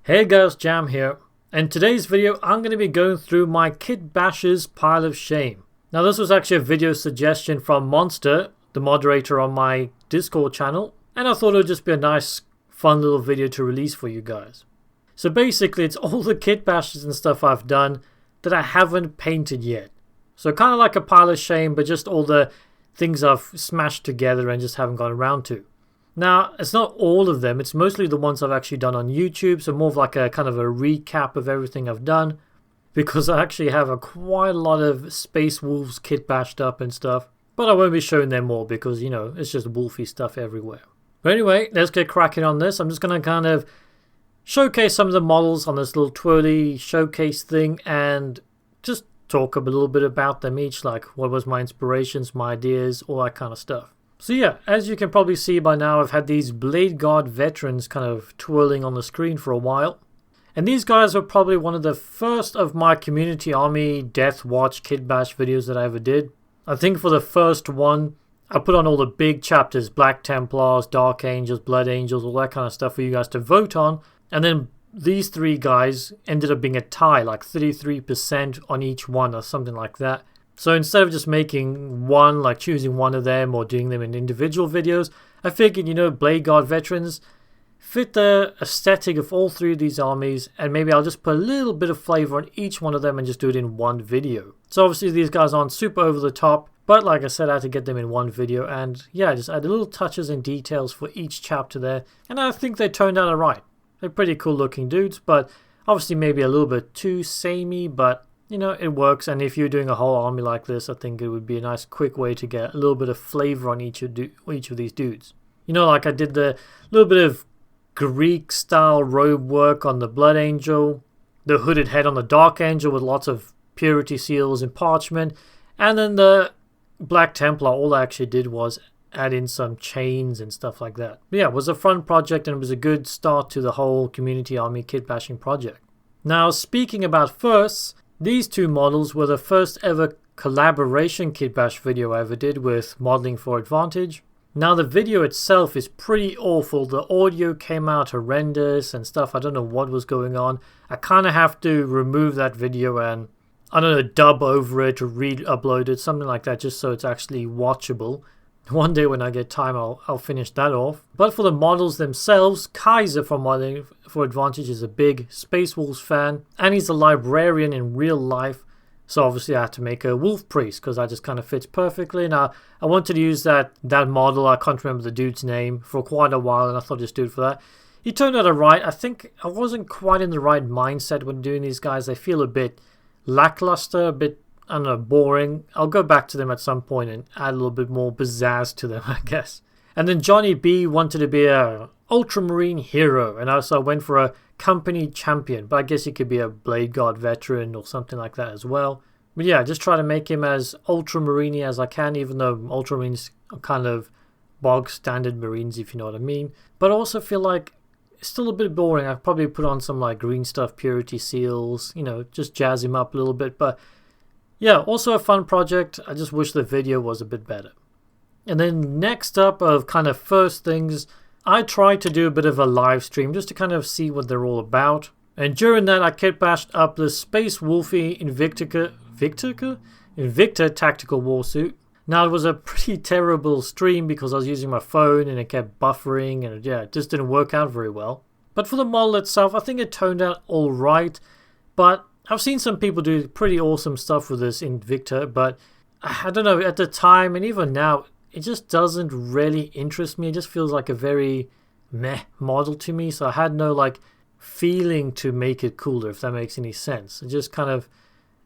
Hey guys, Jam here. In today's video, I'm going to be going through my Kitbashers pile of shame. Now this was actually a video suggestion from Monster, the moderator on my Discord channel, and I thought it would just be a nice, fun little video to release for you guys. So basically, it's all the kitbashes and stuff I've done that I haven't painted yet. So kind of like a pile of shame, but just all the things I've smashed together and just haven't got around to. Now, it's not all of them, it's mostly the ones I've actually done on YouTube, so more of like a kind of a recap of everything I've done, because I actually have quite a lot of Space Wolves kit bashed up and stuff, but I won't be showing them all because, you know, it's just wolfy stuff everywhere. But anyway, let's get cracking on this. I'm just going to kind of showcase some of the models on this little twirly showcase thing and just talk a little bit about them each, like what was my inspirations, my ideas, all that kind of stuff. So yeah, as you can probably see by now, I've had these Blade Guard veterans kind of twirling on the screen for a while. And these guys were probably one of the first of my Community Army Death Watch Kit Bash videos that I ever did. I think for the first one, I put on all the big chapters, Black Templars, Dark Angels, Blood Angels, all that kind of stuff for you guys to vote on. And then these three guys ended up being a tie, like 33% on each one or something like that. So instead of just making one, like choosing one of them or doing them in individual videos, I figured, you know, Blade Guard veterans fit the aesthetic of all three of these armies, and maybe I'll just put a little bit of flavor on each one of them and just do it in one video. So obviously these guys aren't super over the top, but like I said, I had to get them in one video, and yeah, just add little touches and details for each chapter there, and I think they turned out alright. They're pretty cool looking dudes, but obviously maybe a little bit too samey, but you know, it works, and if you're doing a whole army like this, I think it would be a nice quick way to get a little bit of flavor on each of these dudes. You know, like I did the little bit of Greek-style robe work on the Blood Angel, the hooded head on the Dark Angel with lots of purity seals and parchment, and then the Black Templar, all I actually did was add in some chains and stuff like that. But yeah, it was a fun project, and it was a good start to the whole Community Army kit bashing project. Now, speaking about firsts, these two models were the first ever collaboration kit bash video I ever did with Modeling for Advantage. Now the video itself is pretty awful. The audio came out horrendous and stuff. I don't know what was going on. I kind of have to remove that video and, I don't know, dub over it or re-upload it, something like that, just so it's actually watchable. One day when I get time, I'll finish that off. But for the models themselves, Kaiser from Modeling for Advantage is a big Space Wolves fan, and he's a librarian in real life. So obviously I had to make a wolf priest because that just kind of fits perfectly. Now I wanted to use that model. I can't remember the dude's name for quite a while, and I thought I'd just do it for that. He turned out alright. I think I wasn't quite in the right mindset when doing these guys. They feel a bit lackluster, a bit, I don't know, boring. I'll go back to them at some point and add a little bit more pizzazz to them, I guess. And then Johnny B wanted to be a ultramarine hero, and I went for a company champion, but I guess he could be a Blade Guard veteran or something like that as well. But yeah, just try to make him as ultramarine as I can, even though ultramarines are kind of bog standard marines, if you know what I mean. But I also feel like it's still a bit boring. I'd probably put on some like green stuff, purity seals, you know, just jazz him up a little bit. But yeah, also a fun project. I just wish the video was a bit better. And then next up of kind of first things, I tried to do a bit of a live stream just to kind of see what they're all about. And during that, I kit bashed up the Space Wolfie Invicta Tactical Warsuit. Now, it was a pretty terrible stream because I was using my phone and it kept buffering, and yeah, it just didn't work out very well. But for the model itself, I think it turned out alright. But I've seen some people do pretty awesome stuff with this Invicta, but I don't know, at the time and even now, it just doesn't really interest me. It just feels like a very meh model to me, so I had no like feeling to make it cooler, if that makes any sense. It just kind of,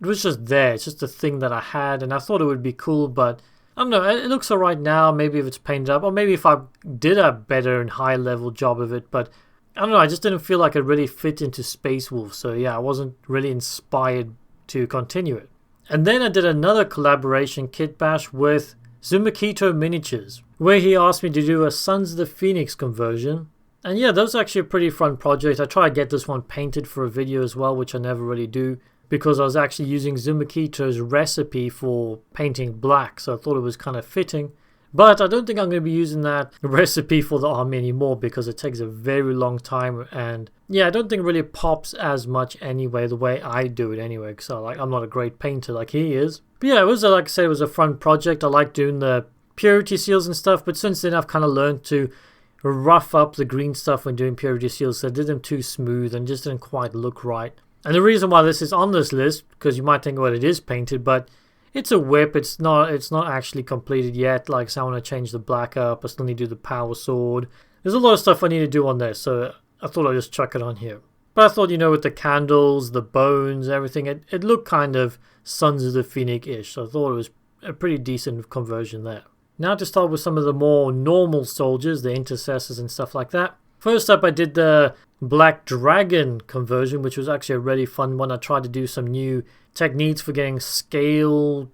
it was just there. It's just a thing that I had, and I thought it would be cool, but I don't know, it looks alright now. Maybe if it's painted up, or maybe if I did a better and high level job of it, but I don't know, I just didn't feel like it really fit into Space Wolf, so yeah, I wasn't really inspired to continue it. And then I did another collaboration kit bash with Zumakito Miniatures, where he asked me to do a Sons of the Phoenix conversion. And yeah, that was actually a pretty fun project. I tried to get this one painted for a video as well, which I never really do, because I was actually using Zumakito's recipe for painting black, so I thought it was kind of fitting. But I don't think I'm going to be using that recipe for the army anymore because it takes a very long time, and yeah, I don't think it really pops as much anyway, the way I do it anyway, because I'm not a great painter like he is. But yeah, it was, like I said, it was a fun project. I like doing the purity seals and stuff, but since then I've kind of learned to rough up the green stuff when doing purity seals, so I did them too smooth and just didn't quite look right. And the reason why this is on this list, because you might think, well, it is painted, but it's a whip. It's not actually completed yet. Like, so I want to change the black up. I still need to do the power sword. There's a lot of stuff I need to do on there, so I thought I'd just chuck it on here. But I thought, with the candles, the bones, everything, it looked kind of Sons of the Phoenix-ish. So I thought it was a pretty decent conversion there. Now to start with some of the more normal soldiers, the intercessors and stuff like that. First up, I did the Black Dragon conversion, which was actually a really fun one. I tried to do some new techniques for getting scale,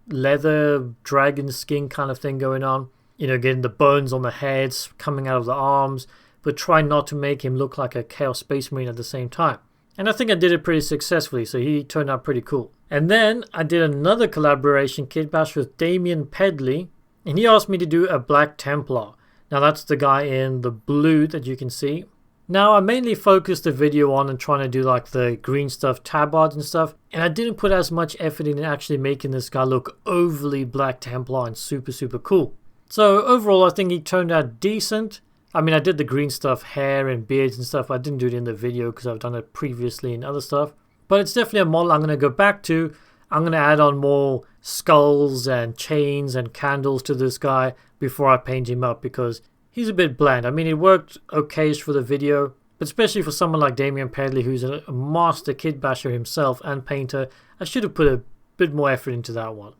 leather, dragon skin kind of thing going on. Getting the bones on the heads, coming out of the arms, but try not to make him look like a Chaos Space Marine at the same time. And I think I did it pretty successfully, so he turned out pretty cool. And then I did another collaboration kit bash with Damien Pedley, and he asked me to do a Black Templar. Now that's the guy in the blue that you can see. Now I mainly focused the video on and trying to do like the green stuff, tabards and stuff, and I didn't put as much effort in actually making this guy look overly Black Templar and super cool. So overall I think he turned out decent. I mean, I did the green stuff, hair and beards and stuff. I didn't do it in the video because I've done it previously in other stuff. But it's definitely a model I'm going to go back to. I'm going to add on more skulls and chains and candles to this guy before I paint him up because he's a bit bland. I mean, it worked okay for the video, but especially for someone like Damien Pedley, who's a master kitbasher himself and painter, I should have put a bit more effort into that one.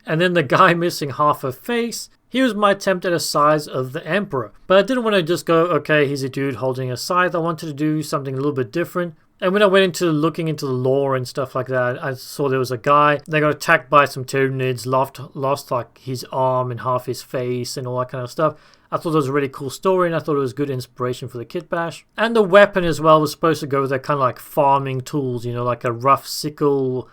And then the guy missing half a face, he was my attempt at a size of the Emperor. But I didn't want to just go, okay, he's a dude holding a scythe. I wanted to do something a little bit different. And when I went into looking into the lore and stuff like that, I saw there was a guy, they got attacked by some Tyranids, lost like his arm and half his face and all that kind of stuff. I thought it was a really cool story and I thought it was good inspiration for the kit bash. And the weapon as well was supposed to go with that kind of like farming tools, like a rough sickle,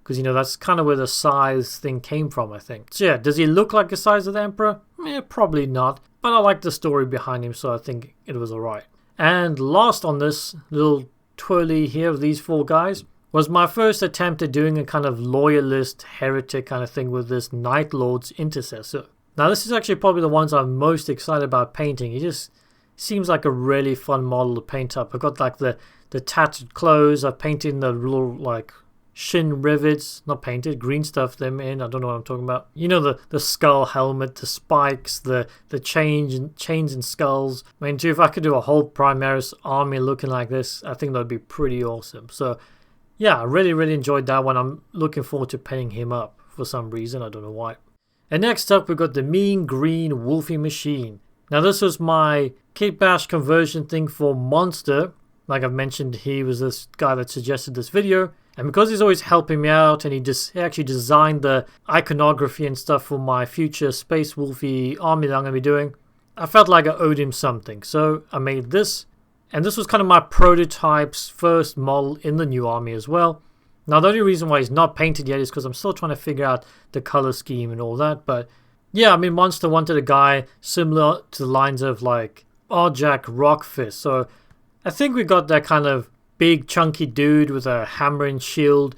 because that's kind of where the size thing came from, I think. So yeah, does he look like the size of the Emperor? Probably not, but I like the story behind him, so I think it was alright. And last on this little twirly here of these four guys was my first attempt at doing a kind of loyalist heretic kind of thing with this Night Lord's intercessor. Now this is actually probably the ones I'm most excited about painting. He just seems like a really fun model to paint up. I've got like the tattered clothes. I've painted the little like shin rivets, not painted, green stuff them in. I don't know what I'm talking about. The skull helmet, the spikes, the chains and skulls. I mean, too, if I could do a whole Primaris army looking like this, I think that would be pretty awesome. So yeah, I really enjoyed that one. I'm looking forward to painting him up for some reason. I don't know why. And next up, we've got the Mean Green Wolfie Machine. Now this was my kit bash conversion thing for Monster. Like I've mentioned, he was this guy that suggested this video. And because he's always helping me out and he actually designed the iconography and stuff for my future Space Wolfie army that I'm going to be doing, I felt like I owed him something. So I made this. And this was kind of my prototype's first model in the new army as well. Now the only reason why he's not painted yet is because I'm still trying to figure out the color scheme and all that. But yeah, I mean, Monster wanted a guy similar to the lines of like Arjak Rockfist. So I think we got that kind of big chunky dude with a hammer and shield,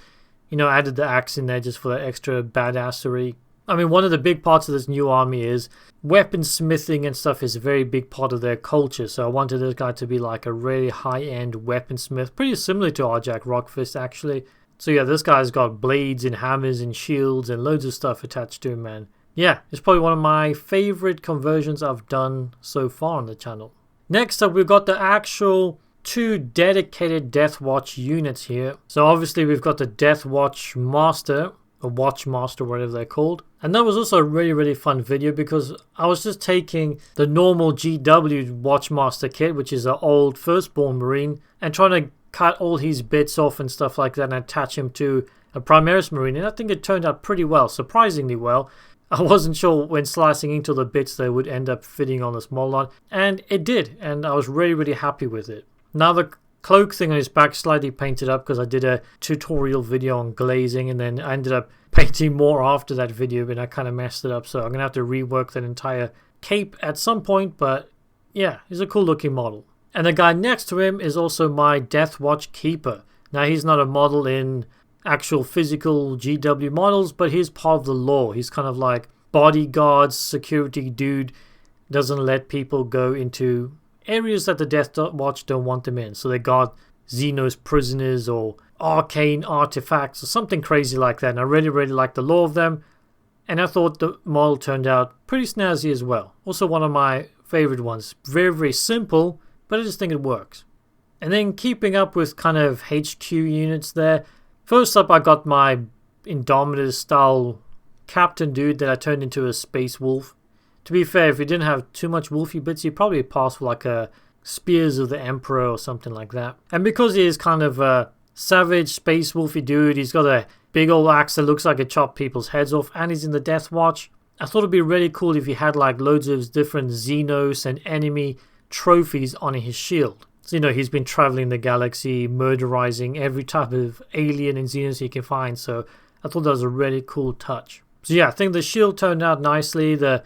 added the axe in there just for the extra badassery. I mean, one of the big parts of this new army is weaponsmithing and stuff is a very big part of their culture. So I wanted this guy to be like a really high-end weaponsmith, pretty similar to Arjak Rockfist actually. So yeah, this guy's got blades and hammers and shields and loads of stuff attached to him, man. Yeah, it's probably one of my favorite conversions I've done so far on the channel. Next up, we've got the actual 2 dedicated Death Watch units here. So obviously we've got the Death Watch Master, or Watch Master, whatever they're called. And that was also a really fun video because I was just taking the normal GW Watchmaster kit, which is an old Firstborn Marine, and trying to cut all his bits off and stuff like that and attach him to a Primaris Marine. And I think it turned out pretty well, surprisingly well. I wasn't sure when slicing into the bits they would end up fitting on this model line, and it did, and I was really happy with it. Now the cloak thing on his back slightly painted up because I did a tutorial video on glazing and then I ended up painting more after that video, but I kind of messed it up, so I'm gonna have to rework that entire cape at some point. But yeah, he's a cool looking model. And the guy next to him is also my Death Watch keeper. Now, he's not a model in actual physical GW models, but he's part of the lore. He's kind of like bodyguard, security dude, doesn't let people go into areas that the Death Watch don't want them in. So they guard Xenos prisoners or arcane artifacts or something crazy like that. And I really, really like the lore of them. And I thought the model turned out pretty snazzy as well. Also one of my favorite ones. Very, very simple, but I just think it works. And then keeping up with kind of HQ units there. First up, I got my Indomitus style captain dude that I turned into a space wolf. To be fair, if he didn't have too much wolfy bits, he'd probably pass for like a Spears of the Emperor or something like that. And because he is kind of a savage space wolfy dude, he's got a big old axe that looks like it chopped people's heads off, and he's in the Death Watch. I thought it'd be really cool if he had like loads of different Xenos and enemy trophies on his shield. So, you know, he's been traveling the galaxy, murderizing every type of alien and Xenos he can find. So I thought that was a really cool touch. So yeah, I think the shield turned out nicely. The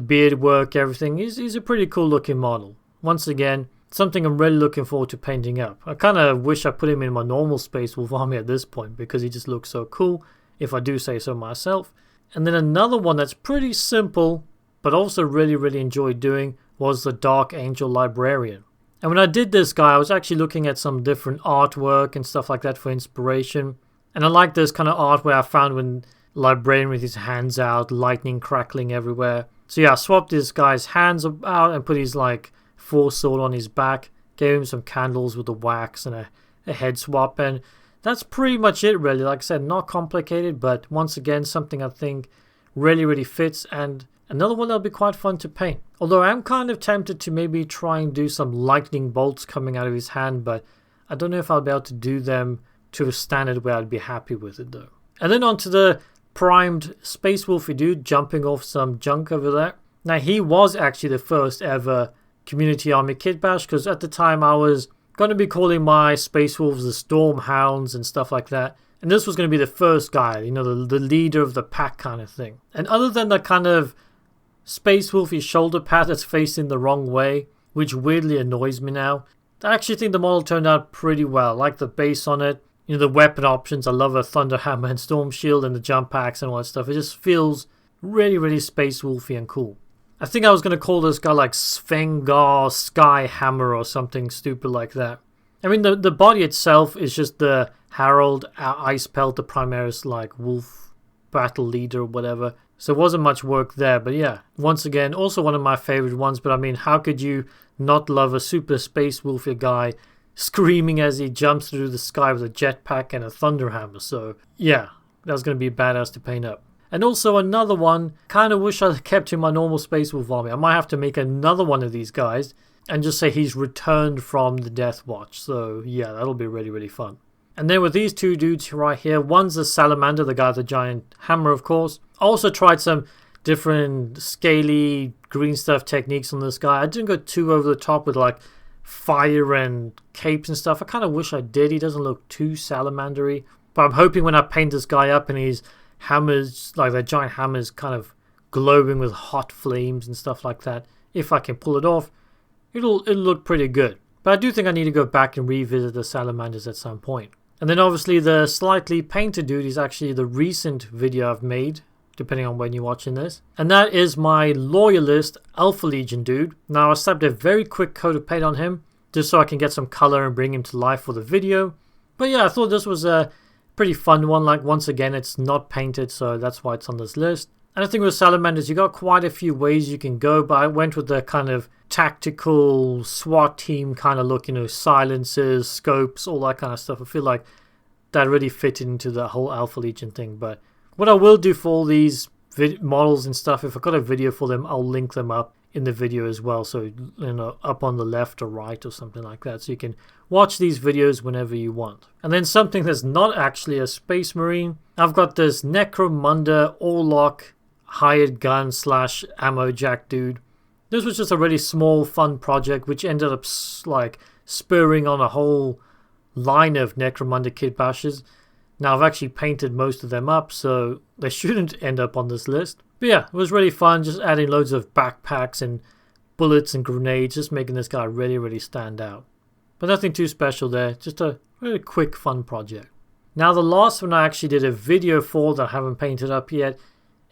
beard work, everything. He's a pretty cool looking model. Once again, something I'm really looking forward to painting up. I kind of wish I put him in my normal Space Wolf army at this point because he just looks so cool, if I do say so myself. And then another one that's pretty simple, but also really, really enjoyed doing was the Dark Angel Librarian. And when I did this guy, I was actually looking at some different artwork and stuff like that for inspiration. And I like this kind of art where I found when Librarian with his hands out, lightning crackling everywhere. So yeah, I swapped this guy's hands out and put his like force sword on his back. Gave him some candles with the wax and a head swap. And that's pretty much it really. Like I said, not complicated, but once again, something I think really, really fits. And another one that'll be quite fun to paint. Although I'm kind of tempted to maybe try and do some lightning bolts coming out of his hand, but I don't know if I'll be able to do them to a standard where I'd be happy with it though. And then onto the primed Space Wolfy dude jumping off some junk over there. Now he was actually the first ever Community Army Kitbash, because at the time I was going to be calling my Space Wolves the Storm Hounds and stuff like that. And this was going to be the first guy, you know, the leader of the pack kind of thing. And other than the kind of Space Wolfy shoulder pad that's facing the wrong way, which weirdly annoys me now, I actually think the model turned out pretty well. I like the base on it, you know, the weapon options. I love a Thunder Hammer and Storm Shield and the jump axe and all that stuff. It just feels really, really Space Wolfy and cool. I think I was going to call this guy like Svengar Sky Hammer or something stupid like that. I mean, the body itself is just the Harold Ice Pelt, the Primaris like wolf battle leader or whatever. So it wasn't much work there, but yeah, once again, also one of my favorite ones. But I mean, how could you not love a super Space Wolfy guy screaming as he jumps through the sky with a jetpack and a Thunder Hammer? So yeah, that's going to be badass to paint up. And also another one, kind of wish I kept in my normal Space Wolf army. I might have to make another one of these guys and just say he's returned from the Death Watch. So yeah, that'll be really, really fun. And then with these two dudes right here, one's a Salamander, the guy with the giant hammer, of course. I also tried some different scaly green stuff techniques on this guy. I didn't go too over the top with like fire and capes and stuff. I kind of wish I did. He doesn't look too salamandery. But I'm hoping when I paint this guy up and his hammers, like the giant hammers kind of glowing with hot flames and stuff like that, if I can pull it off, it'll look pretty good. But I do think I need to go back and revisit the salamanders at some point. And then obviously the slightly painted dude is actually the recent video I've made, depending on when you're watching this. And that is my Loyalist Alpha Legion dude. Now I slapped a very quick coat of paint on him, just so I can get some color and bring him to life for the video. But yeah, I thought this was a pretty fun one. Like, once again, it's not painted, so that's why it's on this list. And I think with Salamanders, you got quite a few ways you can go, but I went with the kind of tactical SWAT team kind of look, you know, silencers, scopes, all that kind of stuff. I feel like that really fitted into the whole Alpha Legion thing. But what I will do for all these models and stuff, if I've got a video for them, I'll link them up in the video as well. So, you know, up on the left or right or something like that. So you can watch these videos whenever you want. And then something that's not actually a Space Marine. I've got this Necromunda Orlok hired gun / ammo jack dude. This was just a really small fun project which ended up like spurring on a whole line of Necromunda Kitbashes. Now I've actually painted most of them up, so they shouldn't end up on this list. But yeah, it was really fun just adding loads of backpacks and bullets and grenades, just making this guy really stand out. But nothing too special there, just a really quick fun project. Now the last one I actually did a video for that I haven't painted up yet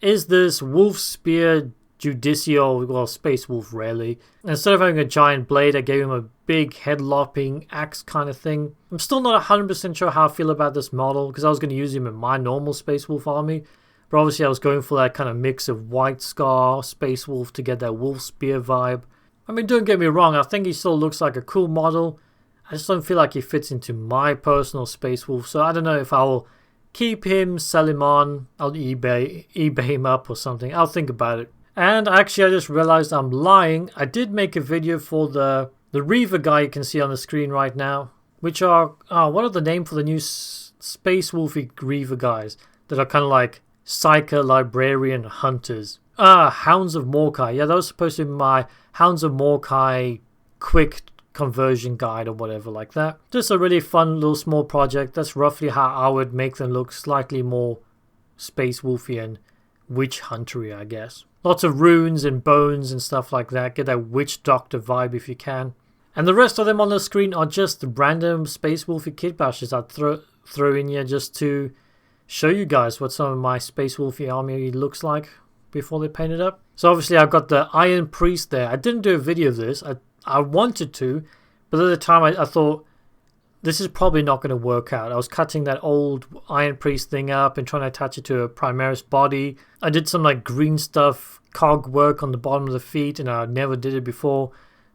is this Wolf Spear Judicial, well, Space Wolf really. Instead of having a giant blade, I gave him a big head-lopping axe kind of thing. I'm still not 100% sure how I feel about this model, because I was going to use him in my normal Space Wolf army. But obviously I was going for that kind of mix of White Scar, Space Wolf to get that Wolf Spear vibe. I mean, don't get me wrong, I think he still looks like a cool model. I just don't feel like he fits into my personal Space Wolf, so I don't know if I'll keep him, sell him on, I'll eBay him up or something. I'll think about it. And actually I just realized I'm lying. I did make a video for the Reaver guy you can see on the screen right now, which are, what are the name for the new Space Wolfy Reaver guys that are kind of like Psyker, Librarian, Hunters. Hounds of Morkai. Yeah, that was supposed to be my Hounds of Morkai quick conversion guide or whatever like that. Just a really fun little small project. That's roughly how I would make them look slightly more Space Wolfy and witch huntery, I guess. Lots of runes and bones and stuff like that. Get that witch doctor vibe if you can. And the rest of them on the screen are just random Space Wolfy kitbashes I'd throw in here just to show you guys what some of my Space Wolfy army looks like before they paint it up. So obviously I've got the Iron Priest there. I didn't do a video of this. I wanted to, but at the time I thought this is probably not going to work out. I was cutting that old Iron Priest thing up and trying to attach it to a Primaris body. I did some like green stuff, cog work on the bottom of the feet, and I never did it before.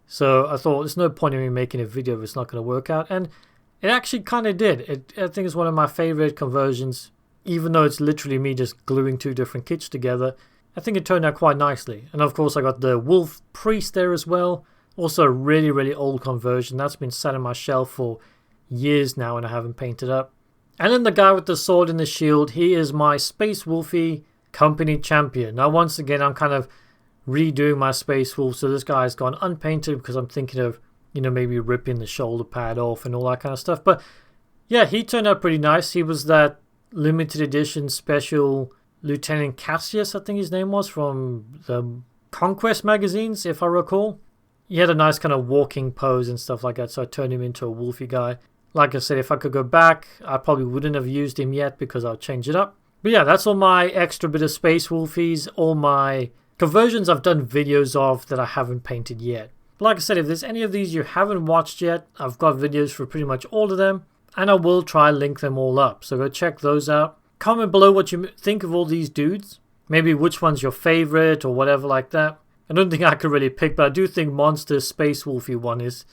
So I thought there's no point in me making a video if it's not going to work out. And it actually kind of did. I think it's one of my favorite conversions, even though it's literally me just gluing two different kits together. I think it turned out quite nicely. And of course I got the Wolf Priest there as well. Also a really old conversion. That's been sat on my shelf for years now and I haven't painted up. And then the guy with the sword and the shield, he is my Space Wolfy company champion. Now once again I'm kind of redoing my Space Wolf, so this guy's gone unpainted because I'm thinking of, you know, maybe ripping the shoulder pad off and all that kind of stuff. But yeah, he turned out pretty nice. He was that limited edition special Lieutenant Cassius, I think his name was, from the Conquest magazines, if I recall. He had a nice kind of walking pose and stuff like that, so I turned him into a wolfy guy. Like I said, if I could go back, I probably wouldn't have used him yet because I'll change it up. But yeah, that's all my extra bit of Space Wolfies, all my conversions I've done videos of that I haven't painted yet. But like I said, if there's any of these you haven't watched yet, I've got videos for pretty much all of them, and I will try and link them all up, so go check those out. Comment below what you think of all these dudes, maybe which one's your favorite or whatever like that. I don't think I could really pick, but I do think Monster Space Wolfy one is,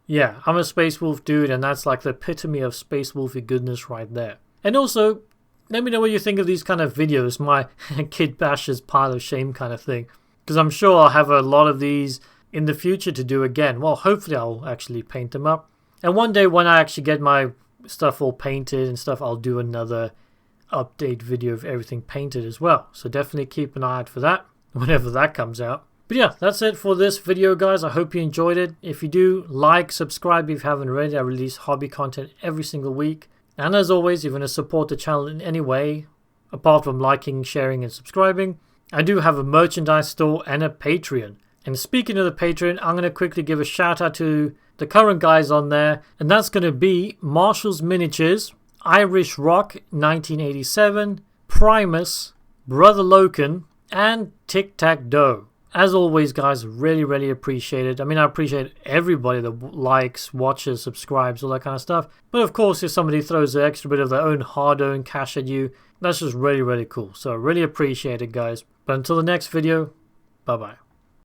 yeah, I'm a Space Wolf dude, and that's like the epitome of Space Wolfy goodness right there. And also, let me know what you think of these kind of videos, my kitbashes pile of shame kind of thing, because I'm sure I'll have a lot of these in the future to do again. Well, hopefully I'll actually paint them up. And one day when I actually get my stuff all painted and stuff, I'll do another update video of everything painted as well. So definitely keep an eye out for that whenever that comes out. But yeah, that's it for this video, guys. I hope you enjoyed it. If you do, like, subscribe if you haven't already. I release hobby content every single week. And as always, if you want to support the channel in any way, apart from liking, sharing, and subscribing, I do have a merchandise store and a Patreon. And speaking of the Patreon, I'm going to quickly give a shout out to the current guys on there. And that's going to be Marshall's Miniatures, Irish Rock 1987, Primus, Brother Loken, and Tic Tac Dough. As always, guys, really appreciate it. I mean, I appreciate everybody that likes, watches, subscribes, all that kind of stuff. But of course, if somebody throws an extra bit of their own hard-earned cash at you, that's just really cool. So really appreciate it, guys. But until the next video, bye-bye.